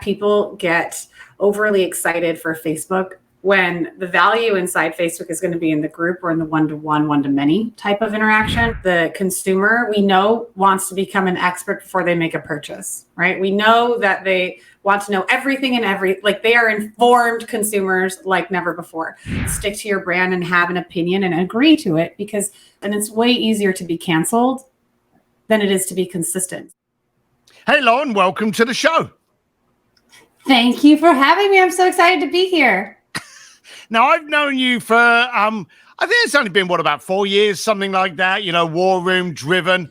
People get overly excited for Facebook when the value inside Facebook is going to be in the group or in the one-to-one, one-to-many type of interaction. The consumer, we know, wants to become an expert before they make a purchase, right? We know that they want to know everything and like they are informed consumers like never before. Stick to your brand and have an opinion and agree to it and it's way easier to be canceled than it is to be consistent. Hey, Lauren, welcome to the show. Thank you for having me. I'm so excited to be here. Now, I've known you for, I think it's only been, about 4 years, something like that, War Room, Driven.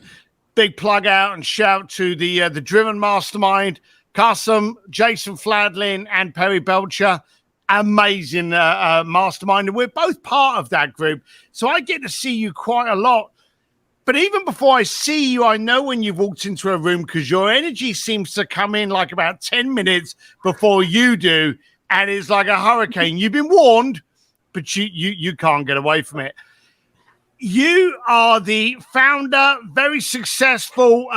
Big plug out and shout to the Driven Mastermind, Kasim, Jason Fladlin, and Perry Belcher. Amazing mastermind. And we're both part of that group. So I get to see you quite a lot. But even before I see you, I know when you've walked into a room because your energy seems to come in like about 10 minutes before you do. And it's like a hurricane. You've been warned, but you can't get away from it. You are the founder, very successful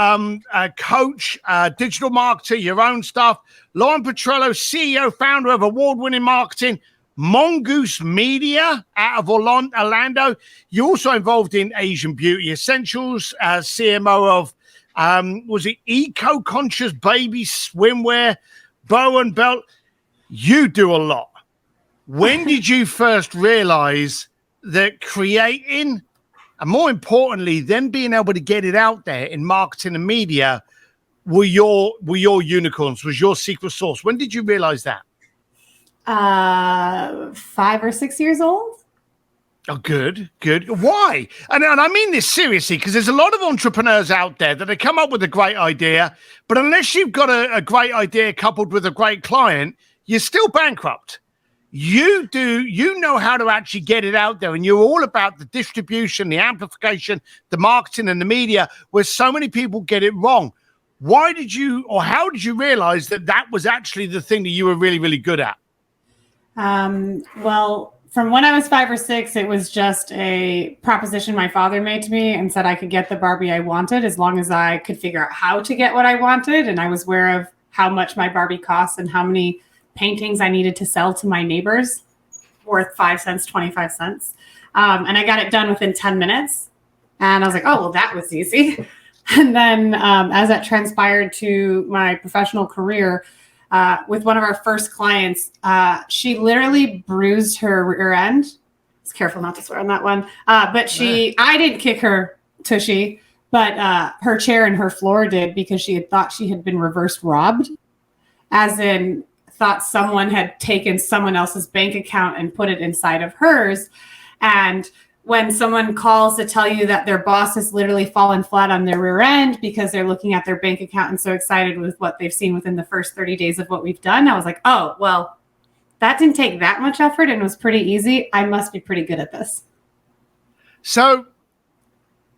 coach, digital marketer, your own stuff. Lauren Petrullo, CEO, founder of award-winning marketing, Mongoose Media out of Orlando. You're also involved in Asian Beauty Essentials, CMO of, was it Eco-Conscious Baby Swimwear, Bow and Belt? You do a lot. When did you first realize that creating, and more importantly, then being able to get it out there in marketing and media were your unicorns, was your secret sauce? When did you realize that? 5 or 6 years old. Oh, good. Why? And I mean this seriously, because there's a lot of entrepreneurs out there that they come up with a great idea, but unless you've got a great idea coupled with a great client, you're still bankrupt. You know how to actually get it out there, and you're all about the distribution, the amplification, the marketing, and the media, where so many people get it wrong. Why did you, or how did you realize that was actually the thing that you were really, really good at? Well, from when I was 5 or 6, it was just a proposition my father made to me and said I could get the Barbie I wanted as long as I could figure out how to get what I wanted. And I was aware of how much my Barbie costs and how many paintings I needed to sell to my neighbors worth 5 cents, 25 cents. And I got it done within 10 minutes. And I was like, oh, well, that was easy. And then as that transpired to my professional career, with one of our first clients, she literally bruised her rear end. I was careful not to swear on that one. But I didn't kick her tushy, but her chair and her floor did, because she had thought she had been reverse robbed, as in thought someone had taken someone else's bank account and put it inside of hers. And when someone calls to tell you that their boss has literally fallen flat on their rear end because they're looking at their bank account and so excited with what they've seen within the first 30 days of what we've done, I was like, oh, well, that didn't take that much effort and was pretty easy. I must be pretty good at this. So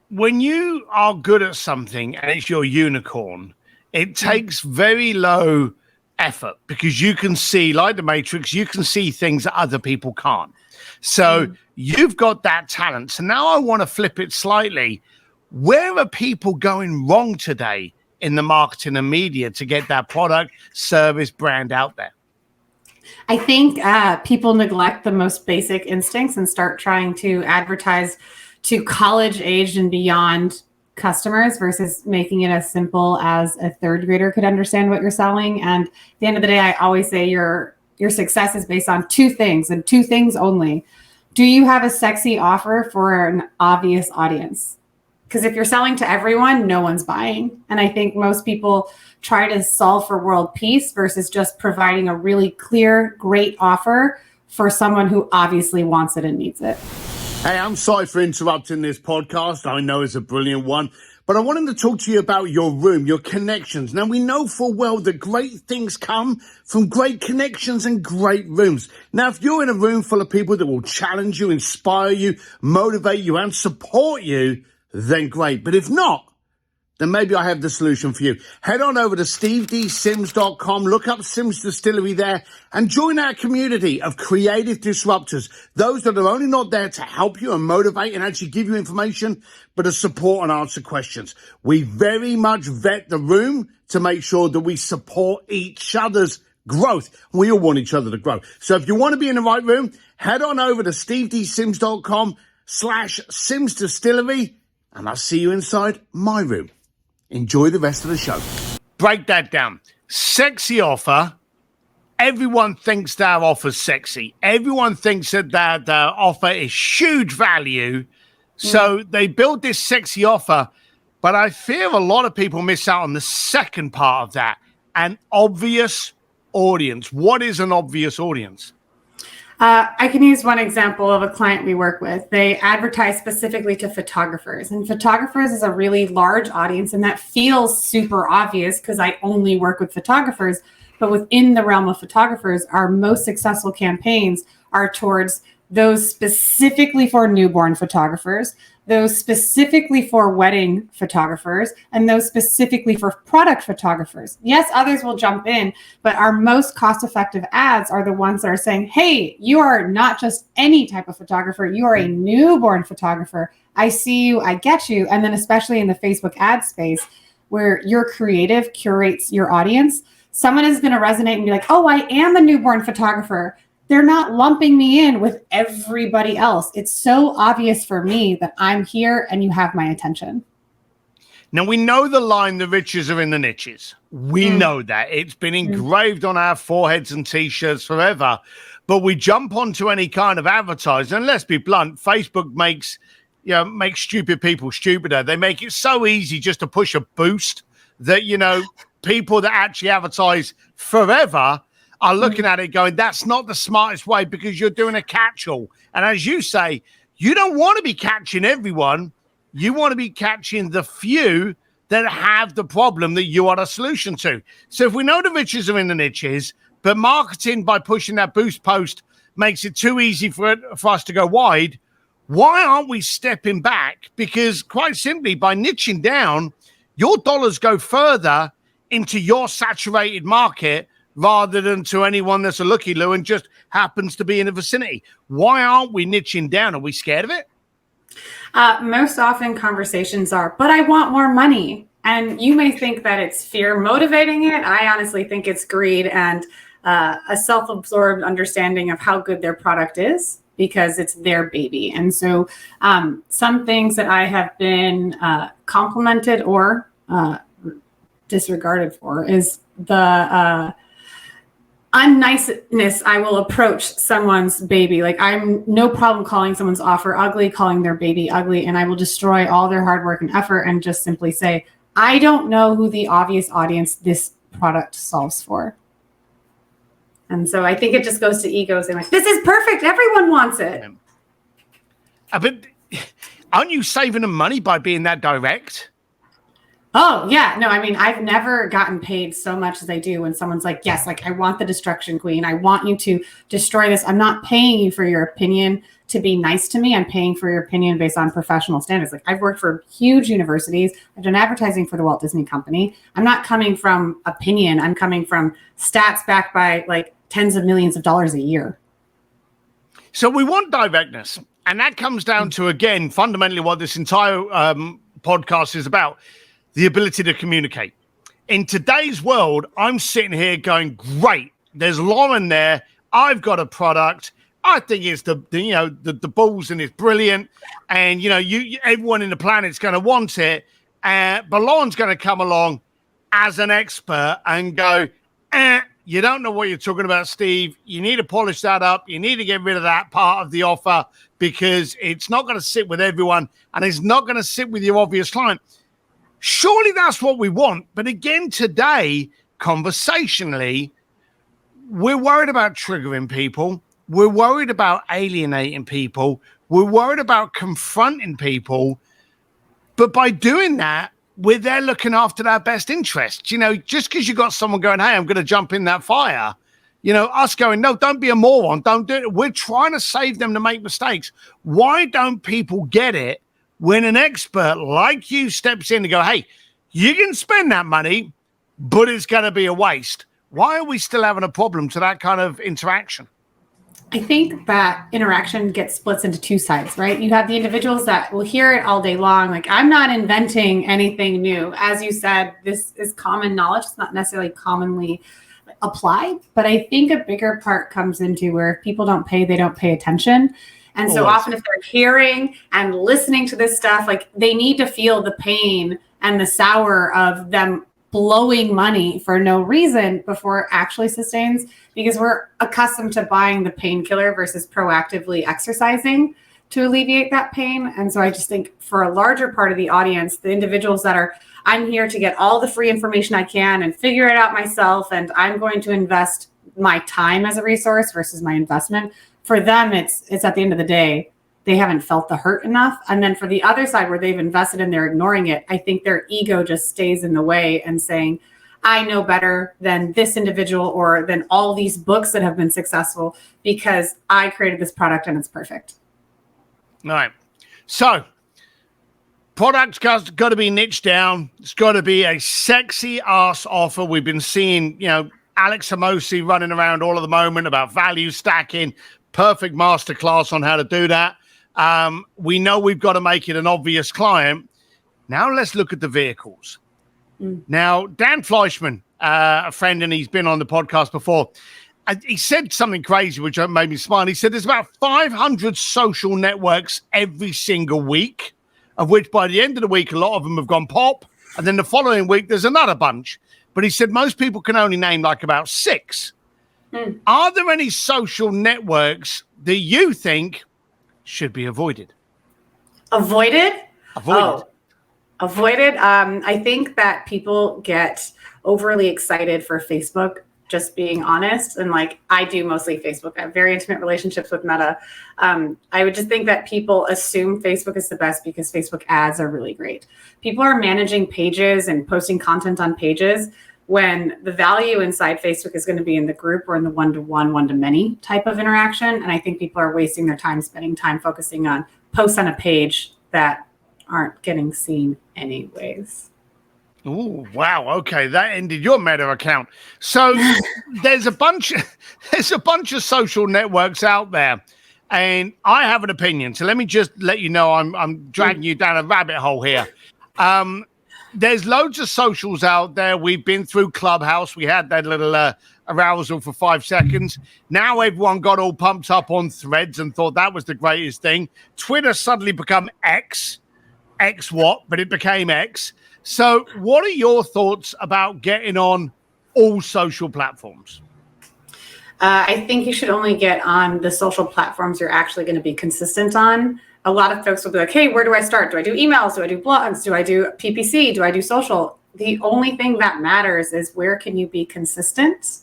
when you are good at something and it's your unicorn, it takes very low effort, because you can see, like the Matrix, you can see things that other people can't. So you've got that talent. So now I want to flip it slightly. Where are people going wrong today in the marketing and media to get that product, service, brand out there? I think people neglect the most basic instincts and start trying to advertise to college age and beyond customers versus making it as simple as a third grader could understand what you're selling. And at the end of the day, I always say your success is based on 2 things and 2 things only. Do you have a sexy offer for an obvious audience? Because if you're selling to everyone, no one's buying. And I think most people try to solve for world peace versus just providing a really clear, great offer for someone who obviously wants it and needs it. Hey, I'm sorry for interrupting this podcast. I know it's a brilliant one, but I wanted to talk to you about your room, your connections. Now, we know full well that great things come from great connections and great rooms. Now, if you're in a room full of people that will challenge you, inspire you, motivate you, and support you, then great. But if not, then maybe I have the solution for you. Head on over to stevedsims.com, look up Sims Distillery there, and join our community of creative disruptors, those that are only not there to help you and motivate and actually give you information, but to support and answer questions. We very much vet the room to make sure that we support each other's growth. We all want each other to grow. So if you want to be in the right room, head on over to stevedsims.com/Sims Distillery, and I'll see you inside my room. Enjoy the rest of the show. Break that down. Sexy offer. Everyone thinks their offer's sexy. Everyone thinks that their offer is huge value. So they build this sexy offer. But I fear a lot of people miss out on the second part of that, an obvious audience. What is an obvious audience? I can use one example of a client we work with. They advertise specifically to photographers, and photographers is a really large audience, and that feels super obvious because I only work with photographers. But within the realm of photographers, our most successful campaigns are towards those specifically for newborn photographers, those specifically for wedding photographers, and those specifically for product photographers. Yes, others will jump in, but our most cost-effective ads are the ones that are saying, hey, you are not just any type of photographer, you are a newborn photographer. I see you, I get you. And then especially in the Facebook ad space where your creative curates your audience, someone is going to resonate and be like, oh, I am a newborn photographer. They're not lumping me in with everybody else. It's so obvious for me that I'm here and you have my attention. Now, we know the line, the riches are in the niches. We know that. It's been engraved on our foreheads and T-shirts forever. But we jump onto any kind of advertising, and let's be blunt, Facebook makes stupid people stupider. They make it so easy just to push a boost that, people that actually advertise forever are looking at it going, that's not the smartest way because you're doing a catch-all. And as you say, you don't want to be catching everyone. You want to be catching the few that have the problem that you are the solution to. So if we know the riches are in the niches, but marketing by pushing that boost post makes it too easy for us to go wide, why aren't we stepping back? Because quite simply, by niching down, your dollars go further into your saturated market rather than to anyone that's a looky-loo and just happens to be in the vicinity. Why aren't we niching down? Are we scared of it? Most often conversations are, but I want more money. And you may think that it's fear motivating it. I honestly think it's greed and a self-absorbed understanding of how good their product is because it's their baby. And so some things that I have been complimented or disregarded for is the unniceness I will approach someone's baby. Like I'm no problem calling someone's offer ugly, calling their baby ugly, and I will destroy all their hard work and effort and just simply say, I don't know who the obvious audience this product solves for. And so I think it just goes to egos and like, this is perfect. Everyone wants it. But aren't you saving them money by being that direct? Oh, yeah. No, I mean, I've never gotten paid so much as I do when someone's like, yes, like I want the destruction queen. I want you to destroy this. I'm not paying you for your opinion to be nice to me. I'm paying for your opinion based on professional standards. Like I've worked for huge universities. I've done advertising for the Walt Disney Company. I'm not coming from opinion. I'm coming from stats backed by like tens of millions of dollars a year. So we want directness. And that comes down to, again, fundamentally what this entire podcast is about. The ability to communicate. In today's world, I'm sitting here going, great, there's Lauren there. I've got a product. I think it's the balls and it's brilliant. And, everyone in the planet's going to want it. But Lauren's going to come along as an expert and go, you don't know what you're talking about, Steve. You need to polish that up. You need to get rid of that part of the offer because it's not going to sit with everyone and it's not going to sit with your obvious client. Surely that's what we want. But again, today, conversationally, we're worried about triggering people. We're worried about alienating people. We're worried about confronting people. But by doing that, we're there looking after their best interests. Just because you got someone going, hey, I'm going to jump in that fire. Us going, no, don't be a moron. Don't do it. We're trying to save them to make mistakes. Why don't people get it? When an expert like you steps in and go, hey, You can spend that money, but it's going to be a waste. Why are we still having a problem to that kind of interaction? I think that interaction gets splits into two sides, right? You have the individuals that will hear it all day long. Like, I'm not inventing anything new. As you said, this is common knowledge. It's not necessarily commonly applied, but I think a bigger part comes into where if people don't pay, they don't pay attention. And so often if they're hearing and listening to this stuff, like, they need to feel the pain and the sour of them blowing money for no reason before it actually sustains, because we're accustomed to buying the painkiller versus proactively exercising to alleviate that pain. And so I just think for a larger part of the audience, the individuals that are, I'm here to get all the free information I can and figure it out myself, and I'm going to invest my time as a resource versus my investment. For them, it's at the end of the day, they haven't felt the hurt enough. And then for the other side where they've invested and they're ignoring it, I think their ego just stays in the way and saying, I know better than this individual or than all these books that have been successful because I created this product and it's perfect. All right. So product's got to be niched down. It's got to be a sexy ass offer. We've been seeing, Alex Hamosi running around all of the moment about value stacking, perfect masterclass on how to do that. We know we've got to make it an obvious client. Now let's look at the vehicles. Now, Dan Fleischman, a friend, and he's been on the podcast before, he said something crazy, which made me smile. He said there's about 500 social networks every single week, of which by the end of the week, a lot of them have gone pop. And then the following week, there's another bunch. But he said most people can only name like about 6. Are there any social networks that you think should be avoided? Avoided. I think that people get overly excited for Facebook, just being honest. And like, I do mostly Facebook. I have very intimate relationships with Meta. I would just think that people assume Facebook is the best because Facebook ads are really great. People are managing pages and posting content on pages when the value inside Facebook is going to be in the group or in the one-to-one, one-to-many type of interaction. And I think people are wasting their time spending time focusing on posts on a page that aren't getting seen anyways. Oh, wow. Okay, that ended your Meta account. So there's a bunch of social networks out there, and I have an opinion. So let me just let you know I'm dragging you down a rabbit hole here. There's loads of socials out there. We've been through Clubhouse. We had that little arousal for 5 seconds. Now everyone got all pumped up on Threads and thought that was the greatest thing. Twitter suddenly become X. X what? But it became X. So what are your thoughts about getting on all social platforms? I think you should only get on the social platforms you're actually going to be consistent on. A lot of folks will be like, hey, where do I start? Do I do emails? Do I do blogs? Do I do PPC? Do I do social? The only thing that matters is where can you be consistent?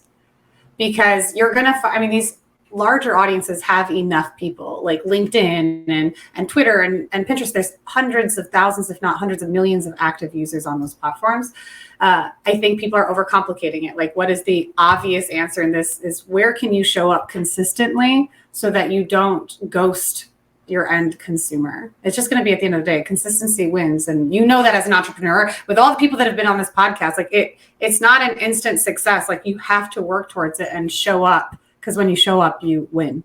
Because you're going to these larger audiences have enough people like LinkedIn and Twitter and Pinterest. There's hundreds of thousands, if not hundreds of millions of active users on those platforms. I think people are overcomplicating it. Like, what is the obvious answer in this is where can you show up consistently so that you don't ghost your end consumer? It's just going to be at the end of the day, consistency wins. And you know that as an entrepreneur, with all the people that have been on this podcast, like it's not an instant success. Like, you have to work towards it and show up, because when you show up, you win.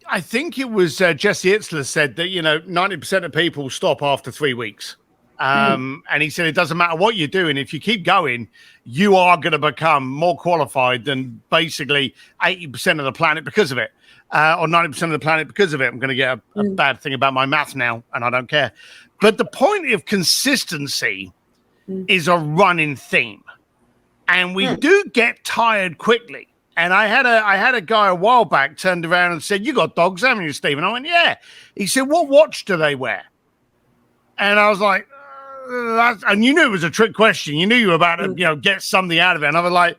I think it was Jesse Itzler said that, 90% of people stop after 3 weeks. And he said, it doesn't matter what you're doing. If you keep going, you are going to become more qualified than basically 80% of the planet because of it. Or 90% of the planet because of it. I'm going to get a bad thing about my math now, and I don't care. But the point of consistency is a running theme. And we do get tired quickly. And I had a guy a while back turned around and said, you got dogs, haven't you, Steve? And I went, yeah. He said, what watch do they wear? And I was like, and you knew it was a trick question. You knew you were about to, get something out of it. And I was like,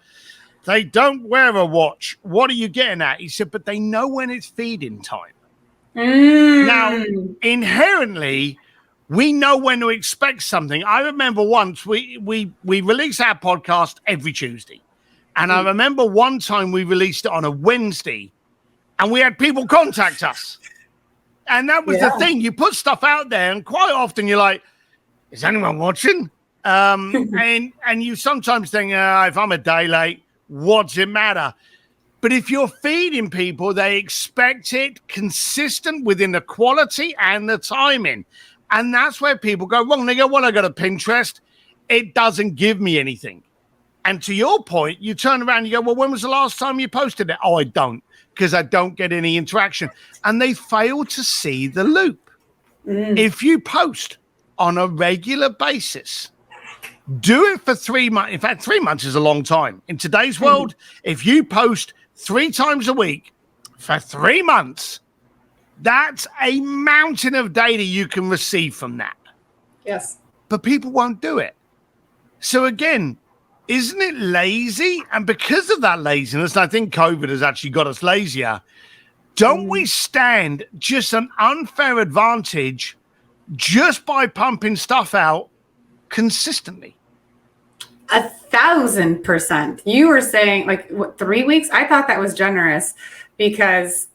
they don't wear a watch. What are you getting at? He said, but they know when it's feeding time. Now, inherently, we know when to expect something. I remember once we release our podcast every Tuesday. And I remember one time we released it on a Wednesday and we had people contact us. And that was the thing. You put stuff out there and quite often you're like, is anyone watching? And you sometimes think, if I'm a day late, what's it matter? But if you're feeding people, they expect it consistent within the quality and the timing. And that's where people go wrong. They go, well, I got a Pinterest. It doesn't give me anything. And to your point, you turn around and you go, well, when was the last time you posted it? Oh, I don't, because I don't get any interaction. And they fail to see the loop. If you post on a regular basis, do it for 3 months. In fact, 3 months is a long time. In today's world, if you post 3 times a week for 3 months, that's a mountain of data you can receive from that. Yes. But people won't do it. So again, isn't it lazy? And because of that laziness, and I think COVID has actually got us lazier, don't we stand just an unfair advantage just by pumping stuff out consistently? 1,000%. You were saying like what, 3 weeks? I thought that was generous because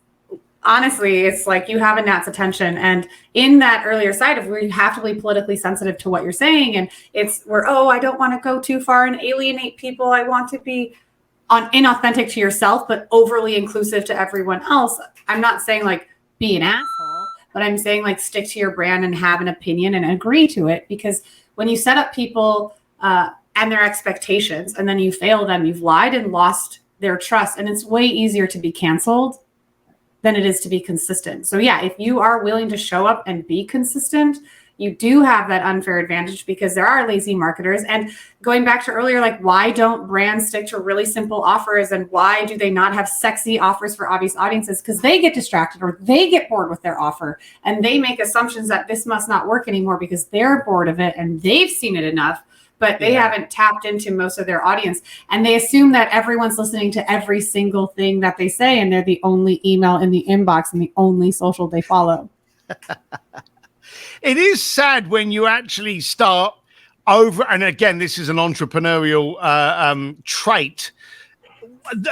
honestly, it's like you have a gnat's attention. And in that earlier side of where you have to be politically sensitive to what you're saying, and it's where, I don't want to go too far and alienate people. I want to be inauthentic to yourself, but overly inclusive to everyone else. I'm not saying like be an asshole, but I'm saying like stick to your brand and have an opinion and agree to it. Because when you set up people and their expectations and then you fail them, you've lied and lost their trust. And it's way easier to be canceled than it is to be consistent. So yeah, if you are willing to show up and be consistent, you do have that unfair advantage because there are lazy marketers. And going back to earlier, like why don't brands stick to really simple offers and why do they not have sexy offers for obvious audiences? Because they get distracted or they get bored with their offer and they make assumptions that this must not work anymore because they're bored of it and they've seen it enough, but they haven't tapped into most of their audience. And they assume that everyone's listening to every single thing that they say and they're the only email in the inbox and the only social they follow. It is sad when you actually start over, and again, this is an entrepreneurial trait.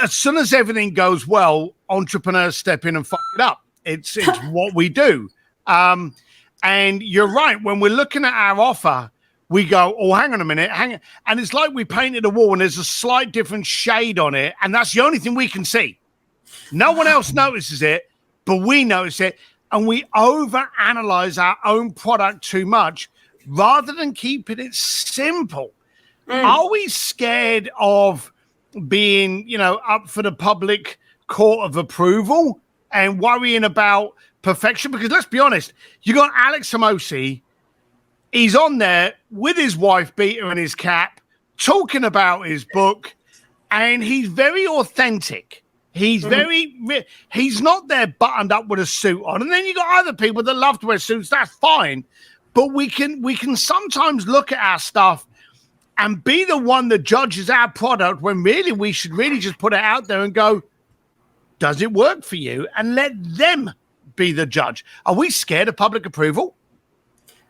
As soon as everything goes well, entrepreneurs step in and fuck it up. It's what we do. And you're right. When we're looking at our offer, we go, oh, hang on a minute. And it's like we painted a wall and there's a slight different shade on it. And that's the only thing we can see. No one else notices it, but we notice it. And we overanalyze our own product too much rather than keeping it simple. Are we scared of being, up for the public court of approval and worrying about perfection? Because let's be honest, you got Alex Hormozi. He's on there with his wife beater and his cap, talking about his book, and he's very authentic. He's he's not there buttoned up with a suit on. And then you got other people that love to wear suits. That's fine. But we can sometimes look at our stuff and be the one that judges our product when really we should really just put it out there and go, does it work for you? And let them be the judge. Are we scared of public approval?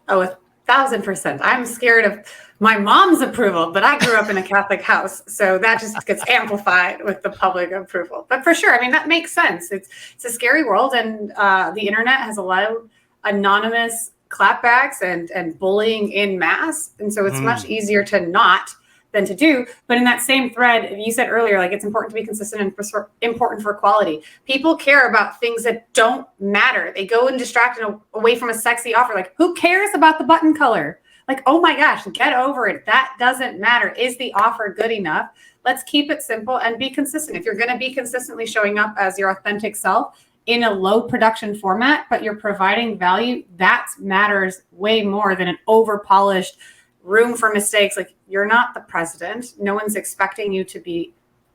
Oh, 1,000%. I'm scared of my mom's approval, but I grew up in a Catholic house, so that just gets amplified with the public approval. But for sure, I mean, that makes sense. It's a scary world, and the internet has allowed anonymous clapbacks and bullying in mass, and so it's much easier to not than to do. But in that same thread, you said earlier, like it's important to be consistent and important for quality. People care about things that don't matter. They go and distract away from a sexy offer. Like, who cares about the button color? Like, oh my gosh, get over it. That doesn't matter. Is the offer good enough? Let's keep it simple and be consistent. If you're going to be consistently showing up as your authentic self in a low production format, but you're providing value, that matters way more than an over polished room for mistakes. Like, you're not the president. No one's expecting you to be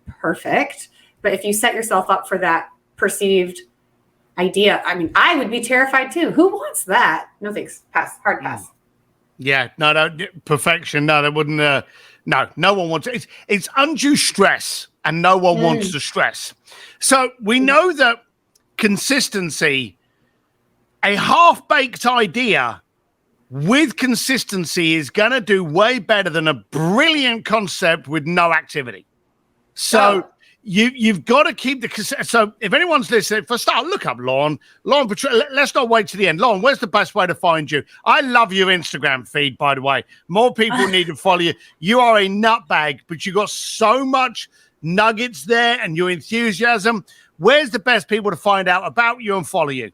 perfect. But if you set yourself up for that perceived idea, I mean, I would be terrified too. Who wants that? No thanks. Pass. Hard pass. Yeah, no, perfection. No, that wouldn't. No one wants it. It's undue stress, and no one wants to stress. So we know that consistency, a half-baked idea with consistency is going to do way better than a brilliant concept with no activity. So you've got to keep so if anyone's listening, for a start, look up Lauren Petrullo. Let's not wait to the end. Lauren, where's the best way to find you? I love your Instagram feed, by the way. More people need to follow you. You are a nutbag, but you got so much nuggets there and your enthusiasm. Where's the best people to find out about you and follow you?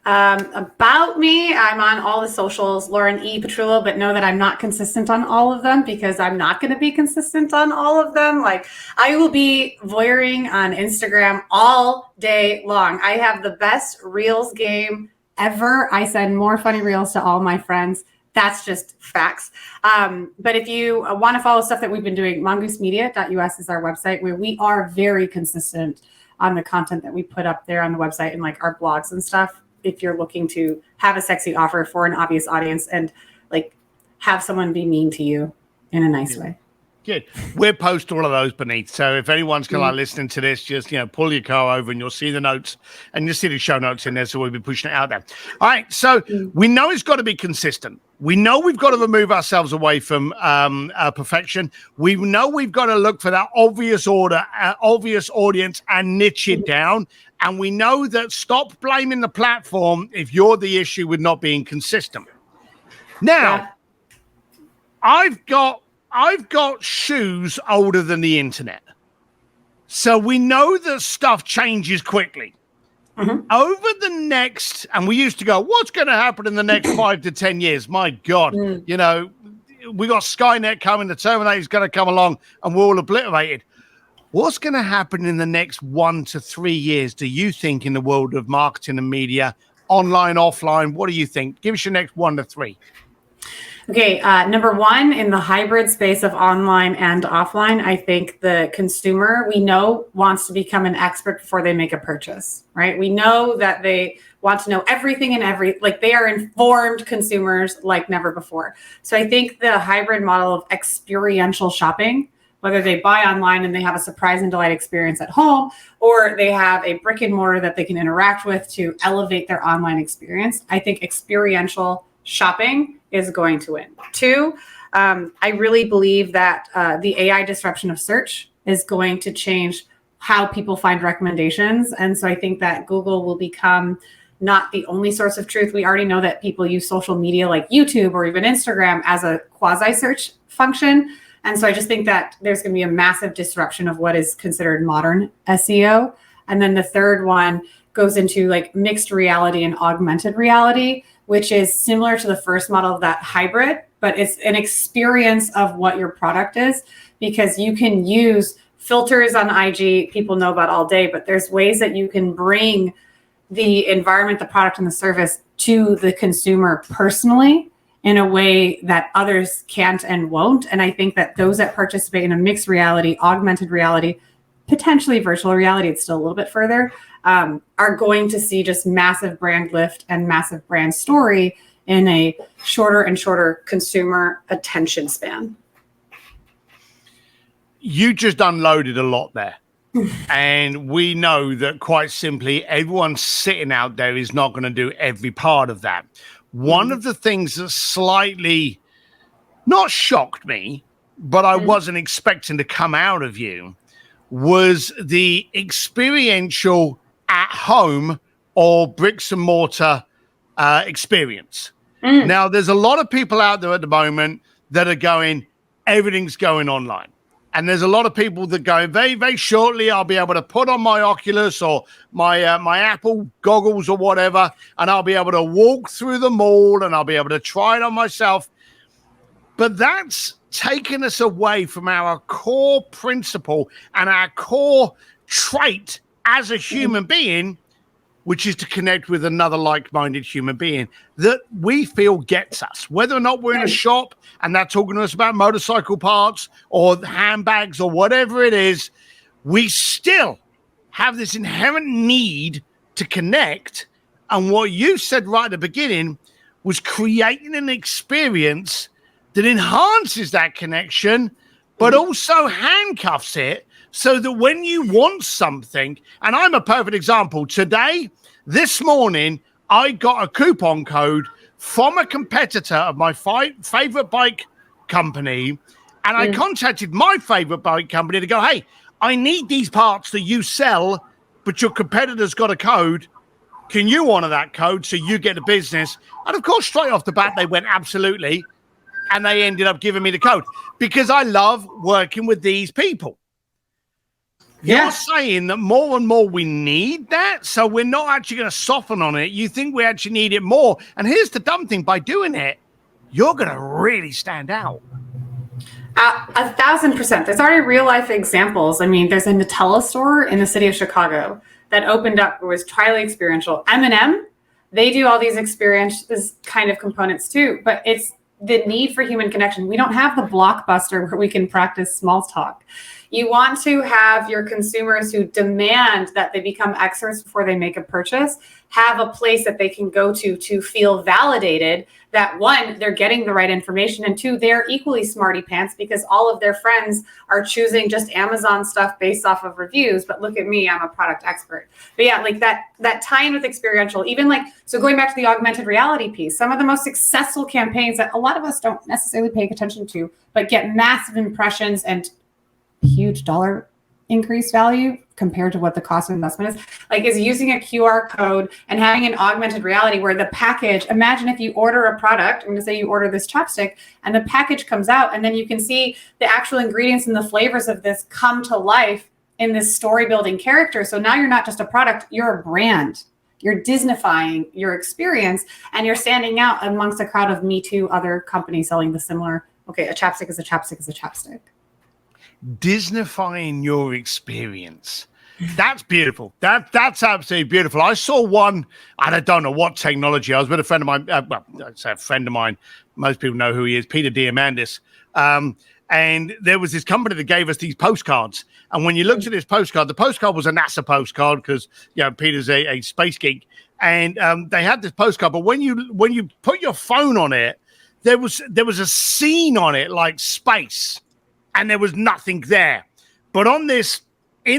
About me, I'm on all the socials, Lauren E. Petrullo, but know that I'm not consistent on all of them because I'm not going to be consistent on all of them. Like, I will be voyeuring on Instagram all day long. I have the best reels game ever. I send more funny reels to all my friends. That's just facts. But if you want to follow stuff that we've been doing, mongoosemedia.us is our website where we are very consistent on the content that we put up there on the website and like our blogs and stuff. If you're looking to have a sexy offer for an obvious audience and like have someone be mean to you in a nice way. Good. We'll post all of those beneath. So if anyone's going to listening to this, just, pull your car over and you'll see the notes and you'll see the show notes in there. So we'll be pushing it out there. All right. So we know it's got to be consistent. We know we've got to remove ourselves away from perfection. We know we've got to look for that obvious audience and niche it down. And we know that stop blaming the platform if you're the issue with not being consistent. Now, I've got shoes older than the internet. So we know that stuff changes quickly. Over the next, and we used to go, what's going to happen in the next 5 to 10 years? My God, we got Skynet coming, the Terminator's going to come along and we're all obliterated. What's going to happen in the next 1 to 3 years, do you think, in the world of marketing and media, online, offline? What do you think? Give us your next 1 to 3. Okay, number one, in the hybrid space of online and offline, I think the consumer, we know, wants to become an expert before they make a purchase, right? We know that they want to know everything and like they are informed consumers like never before. So I think the hybrid model of experiential shopping, whether they buy online and they have a surprise and delight experience at home, or they have a brick and mortar that they can interact with to elevate their online experience, I think experiential shopping is going to win. 2, I really believe that the AI disruption of search is going to change how people find recommendations. And so I think that Google will become not the only source of truth. We already know that people use social media like YouTube or even Instagram as a quasi-search function. And so I just think that there's going to be a massive disruption of what is considered modern SEO. And then the third one goes into like mixed reality and augmented reality, which is similar to the first model of that hybrid, but it's an experience of what your product is, because you can use filters on IG, people know about all day, but there's ways that you can bring the environment, the product, and the service to the consumer personally in a way that others can't and won't. And I think that those that participate in a mixed reality, augmented reality, potentially virtual reality, it's still a little bit further, are going to see just massive brand lift and massive brand story in a shorter and shorter consumer attention span. You just unloaded a lot there. And we know that quite simply, everyone sitting out there is not going to do every part of that. One of the things that slightly not shocked me, but I wasn't expecting to come out of you, was the experiential at home or bricks and mortar experience. Now, there's a lot of people out there at the moment that are going, everything's going online. And there's a lot of people that go, very, very shortly, I'll be able to put on my Oculus or my Apple goggles or whatever, and I'll be able to walk through the mall and I'll be able to try it on myself. But that's taken us away from our core principle and our core trait as a human being, which is to connect with another like-minded human being that we feel gets us, whether or not we're in a shop and they're talking to us about motorcycle parts or handbags or whatever it is. We still have this inherent need to connect. And what you said right at the beginning was creating an experience that enhances that connection, but also handcuffs it so that when you want something, and I'm a perfect example. Today, this morning, I got a coupon code from a competitor of my favorite bike company, and I contacted my favorite bike company to go, hey, I need these parts that you sell, but your competitor's got a code. Can you honor that code so you get a business? And of course, straight off the bat, they went absolutely. And they ended up giving me the code because I love working with these people. You're saying that more and more we need that, so we're not actually going to soften on it. You think we actually need it more. And here's the dumb thing. By doing it, you're going to really stand out. 1,000%. There's already real life examples. I mean, there's a Nutella store in the city of Chicago that opened up. It was highly experiential. M&M, they do all these experiences kind of components too, but it's the need for human connection. We don't have the Blockbuster where we can practice small talk. You want to have your consumers who demand that they become experts before they make a purchase, have a place that they can go to feel validated that one, they're getting the right information, and two, they're equally smarty pants because all of their friends are choosing just Amazon stuff based off of reviews. But look at me, I'm a product expert. But yeah, like that tie-in with experiential, even like, so going back to the augmented reality piece, some of the most successful campaigns that a lot of us don't necessarily pay attention to, but get massive impressions and huge dollar increased value compared to what the cost of investment is, like is using a QR code and having an augmented reality where the package, imagine if you order a product, I'm going to say you order this chapstick and the package comes out and then you can see the actual ingredients and the flavors of this come to life in this story building character. So now you're not just a product, you're a brand. You're Disneyfying your experience and you're standing out amongst a crowd of Me Too other companies selling the similar, okay, a chapstick is a chapstick is a chapstick. Disneyfying your experience. That's beautiful. That's absolutely beautiful. I saw one, and I don't know what technology. I was with a friend of mine. Well, I'd say a friend of mine. Most people know who he is, Peter Diamandis. And there was this company that gave us these postcards. And when you looked at this postcard, the postcard was a NASA postcard because Peter's a space geek. And they had this postcard, but when you put your phone on it, there was a scene on it like space. And there was nothing there. But in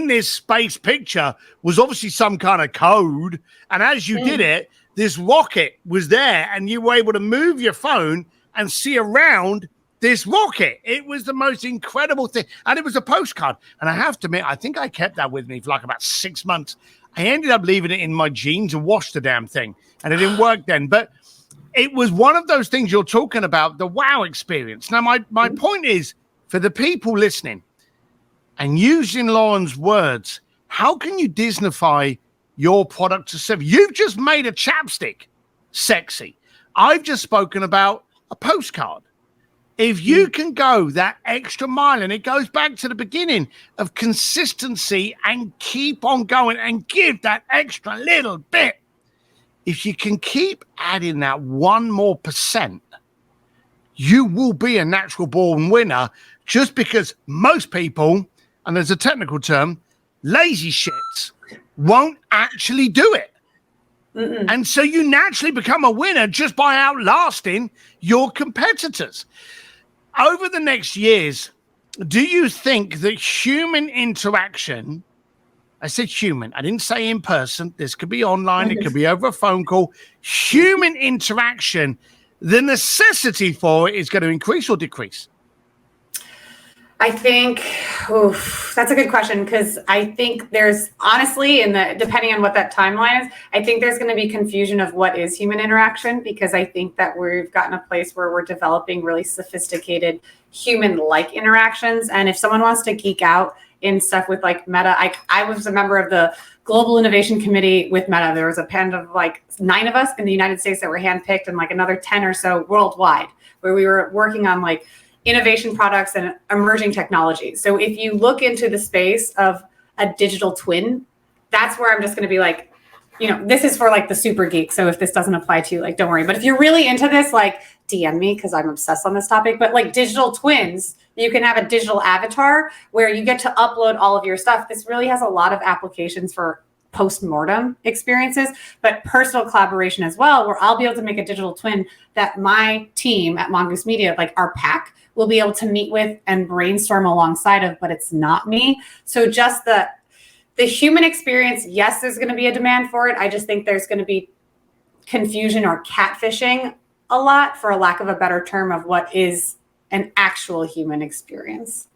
this space picture was obviously some kind of code. And as you did it, this rocket was there and you were able to move your phone and see around this rocket. It was the most incredible thing. And it was a postcard. And I have to admit, I think I kept that with me for like about 6 months. I ended up leaving it in my jeans and washed the damn thing. And it didn't work then. But it was one of those things you're talking about, the wow experience. Now, my point is, for the people listening and using Lauren's words, how can you Disneyfy your product to service? You've just made a chapstick sexy. I've just spoken about a postcard. If you can go that extra mile, and it goes back to the beginning of consistency and keep on going and give that extra little bit, if you can keep adding that 1% more, you will be a natural born winner. Just because most people, and there's a technical term, lazy shits, won't actually do it. And so you naturally become a winner just by outlasting your competitors. Over the next years, do you think that human interaction, I said human, I didn't say in person, this could be online, it could be over a phone call, human interaction, the necessity for it is going to increase or decrease? I think that's a good question because I think there's honestly, depending on what that timeline is, I think there's going to be confusion of what is human interaction because I think that we've gotten a place where we're developing really sophisticated human-like interactions. And if someone wants to geek out in stuff with like Meta, I was a member of the Global Innovation Committee with Meta. There was a band of like 9 of us in the United States that were handpicked and like another 10 or so worldwide where we were working on like innovation products and emerging technologies. So if you look into the space of a digital twin, that's where I'm just going to be like, this is for like the super geek. So if this doesn't apply to you, like, don't worry. But if you're really into this, like DM me because I'm obsessed on this topic. But like digital twins, you can have a digital avatar where you get to upload all of your stuff. This really has a lot of applications for post-mortem experiences, but personal collaboration as well, where I'll be able to make a digital twin that my team at Mongoose Media, like our pack, will be able to meet with and brainstorm alongside of, but it's not me. So just the human experience, yes, there's going to be a demand for it. I just think there's going to be confusion or catfishing a lot, for a lack of a better term, of what is an actual human experience.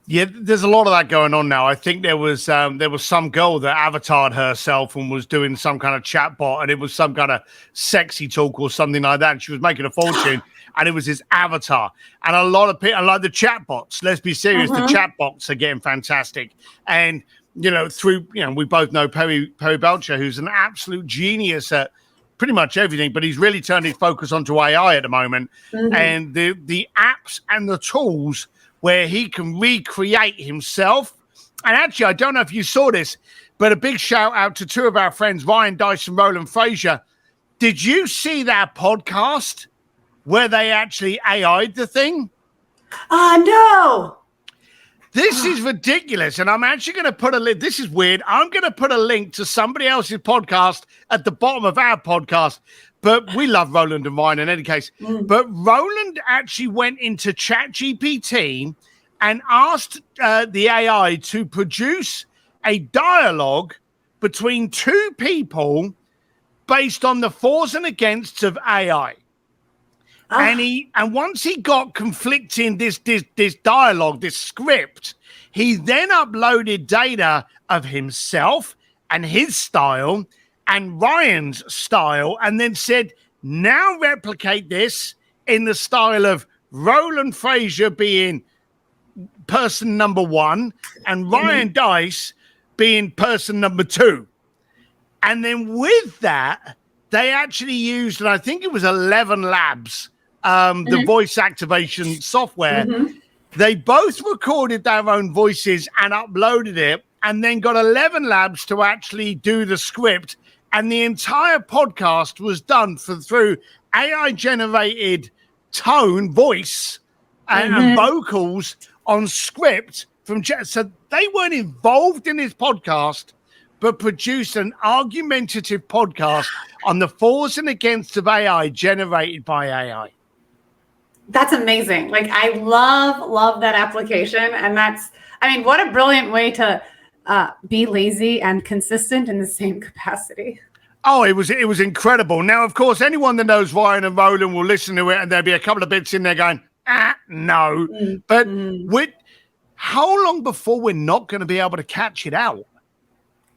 Yeah, there's a lot of that going on now. I think there was some girl that avatared herself and was doing some kind of chat bot, and it was some kind of sexy talk or something like that. And she was making a fortune, and it was his avatar. And a lot of people, like the chat bots, let's be serious, the chat bots are getting fantastic. And we both know Perry Belcher, who's an absolute genius at pretty much everything, but he's really turned his focus onto AI at the moment. And the apps and the tools where he can recreate himself. And actually, I don't know if you saw this, but a big shout out to two of our friends, Ryan Dice and Roland Frazier. Did you see that podcast where they actually AI'd the thing? No. This is ridiculous. And I'm actually going to put a link. This is weird. I'm going to put a link to somebody else's podcast at the bottom of our podcast. But we love Roland and Ryan in any case. But Roland actually went into ChatGPT and asked the AI to produce a dialogue between two people based on the fors and againsts of AI. And once he got conflicting this dialogue, this script, he then uploaded data of himself and his style and Ryan's style, and then said, now replicate this in the style of Roland Frazier being person number one and Ryan Dice being person number two. And then with that, they actually used, and I think it was 11 Labs, the voice activation software. They both recorded their own voices and uploaded it, and then got 11 Labs to actually do the script. And the entire podcast was done through AI-generated tone, voice, and vocals on script from. So they weren't involved in this podcast, but produced an argumentative podcast on the fors and against of AI generated by AI. That's amazing. Like, I love that application, and what a brilliant way to be lazy and consistent in the same capacity. Oh, it was incredible. Now, of course, anyone that knows Ryan and Roland will listen to it, and there'll be a couple of bits in there going, no. But how long before we're not going to be able to catch it out?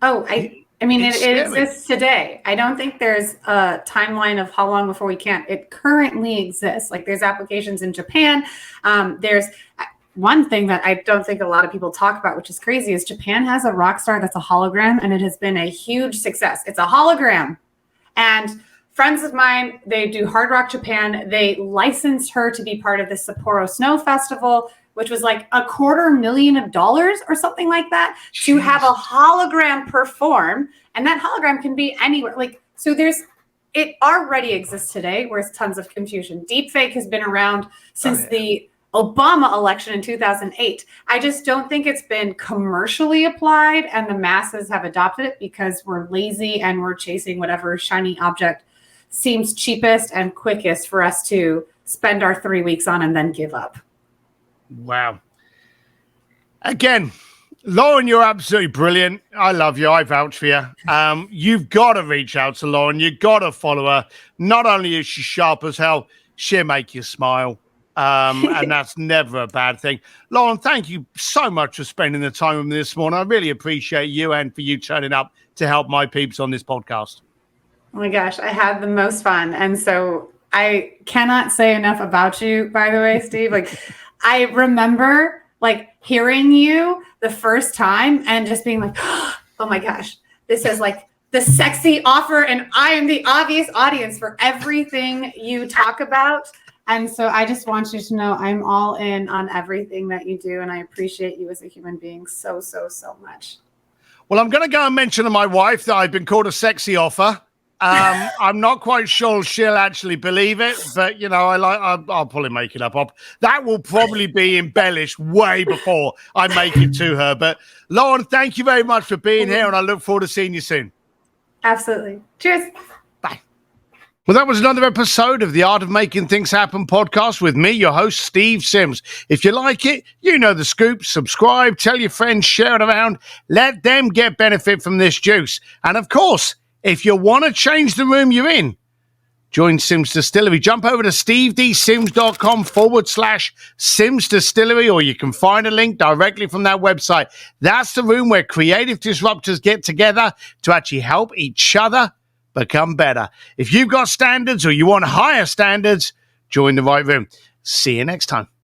Oh, it exists today. I don't think there's a timeline of how long before we can't. It currently exists. Like, there's applications in Japan. There's one thing that I don't think a lot of people talk about, which is crazy, is Japan has a rock star that's a hologram, and it has been a huge success. It's a hologram. And friends of mine, they do Hard Rock Japan. They licensed her to be part of the Sapporo Snow Festival, which was like $250,000 or something like that, to have a hologram perform. And that hologram can be anywhere. It already exists today, where it's tons of confusion. Deepfake has been around since the Obama election in 2008. I just don't think it's been commercially applied, and the masses have adopted it because we're lazy and we're chasing whatever shiny object seems cheapest and quickest for us to spend our 3 weeks on and then give up. Wow. Again, Lauren, you're absolutely brilliant. I love you. I vouch for you. You've got to reach out to Lauren. You've got to follow her. Not only is she sharp as hell, she'll make you smile. And that's never a bad thing. Lauren, thank you so much for spending the time with me this morning. I really appreciate you, and for you turning up to help my peeps on this podcast. Oh my gosh, I had the most fun. And so I cannot say enough about you, by the way, Steve. Like, I remember hearing you the first time and just being like, oh my gosh, this is like the sexy offer, and I am the obvious audience for everything you talk about. And so I just want you to know I'm all in on everything that you do, and I appreciate you as a human being so much. Well, I'm going to go and mention to my wife that I've been called a sexy offer. I'm not quite sure she'll actually believe it, but I'll probably make it up. That will probably be embellished way before I make it to her. But Lauren, thank you very much for being here, and I look forward to seeing you soon. Absolutely. Cheers. Bye. Well, that was another episode of the Art of Making Things Happen podcast with me, your host, Steve Sims. If you like it, you know the scoop. Subscribe, tell your friends, share it around. Let them get benefit from this juice. And of course, if you want to change the room you're in, join Sims Distillery. Jump over to stevedsims.com/Sims Distillery, or you can find a link directly from that website. That's the room where creative disruptors get together to actually help each other become better. If you've got standards or you want higher standards, join the right room. See you next time.